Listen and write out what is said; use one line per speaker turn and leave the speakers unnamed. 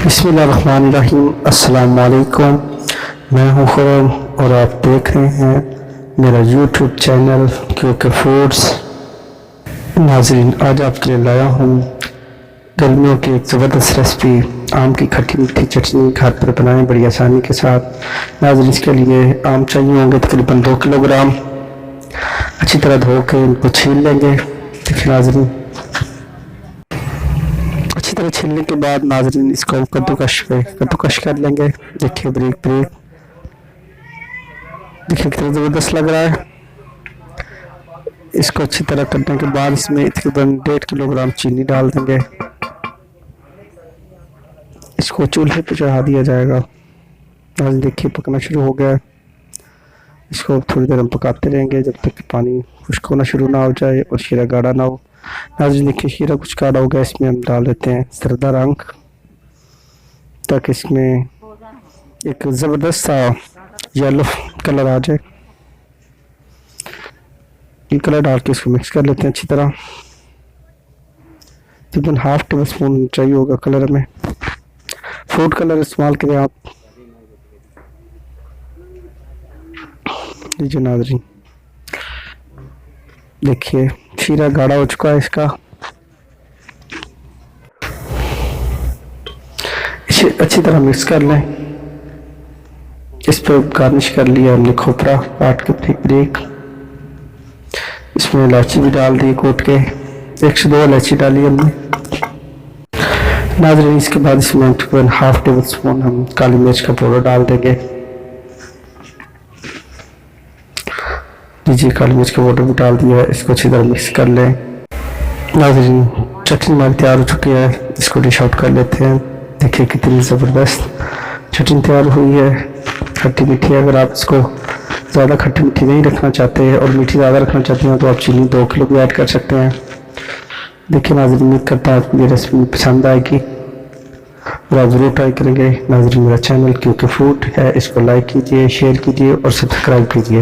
बिस्मिल्लाहिर्रहमानिर्रहीम। अस्सलाम वालेकुम। मैं हूँ खुरम और आप देख रहे हैं मेरा यूट्यूब चैनल क्योंकि फूड्स। नाज़रीन, आज आपके लिए लाया हूँ गर्मियों की एक ज़बरदस्त रेसिपी, आम की खट्टी मीठी चटनी घर पर बनाएं बड़ी आसानी के साथ। नाज़रीन, इसके लिए आम चाहिए होंगे तकरीबन 2 किलोग्राम। अच्छी तरह धो के इनको छील लेंगे। देखिए नाज़रीन, अच्छी तरह छीलने के बाद नाज़रीन इसको कद्दूकश कर लेंगे। देखिए बारीक बारीक, देखिए कितना ज़बरदस्त लग रहा है। इसको अच्छी तरह करने के बाद इसमें तकरीबन 1.5 किलोग्राम चीनी डाल देंगे। इसको चूल्हे पे चढ़ा दिया जाएगा। नाज़रीन देखिए पकना शुरू हो गया है। इसको थोड़ी देर हम पकाते रहेंगे जब तक कि पानी खुश्क होना शुरू ना हो जाए और शीरा गाढ़ा ना हो। नाज़रीन देखिए शीरा कुछ गाढ़ा हो गया, इसमें हम डाल देते हैं जर्दा रंग, ताकि इसमें एक ज़बरदस्त सा येलो कलर आ जाए। ये कलर डाल के इसको मिक्स कर लेते हैं अच्छी तरह। तकरीबन ½ टेबल स्पून चाहिए होगा कलर में। फूड कलर इस्तेमाल करें आप। लीजिए नाज़रीन, देखिए शीरा गाढ़ा हो चुका है इसका। इसे अच्छी तरह मिक्स कर लें। इस पर गार्निश कर लिया हमने खोपरा काट के बारीक बारीक। इसमें इलायची भी डाल दी कूट के, 1 से 2 इलायची डाली हमने। नाज़रीन इसके बाद इसमें तकरीबन ½ टेबल स्पून हम काली मिर्च का पाउडर डाल देंगे। लीजिए काली मिर्च का पाउडर भी डाल दिया है। इसको अच्छी तरह मिक्स कर लें। नाज़रीन चटनी हमारी तैयार हो चुकी है। इसको डिश आउट कर लेते हैं। देखिए कितनी ज़बरदस्त चटनी तैयार हुई है, खट्टी मीठी। अगर आप इसको ज़्यादा खट्टी मीठी नहीं रखना चाहते और मीठी ज़्यादा रखना चाहते हैं तो आप चीनी 2 किलो भी ऐड कर सकते हैं। देखिए नाज़रीन, उम्मीद करता है आपको ये रेसिपी पसंद आएगी और आप ज़रूर ट्राई करेंगे। नाज़रीन मेरा चैनल क्योंकि फूड है, इसको लाइक कीजिए, शेयर कीजिए और सब्सक्राइब कीजिए।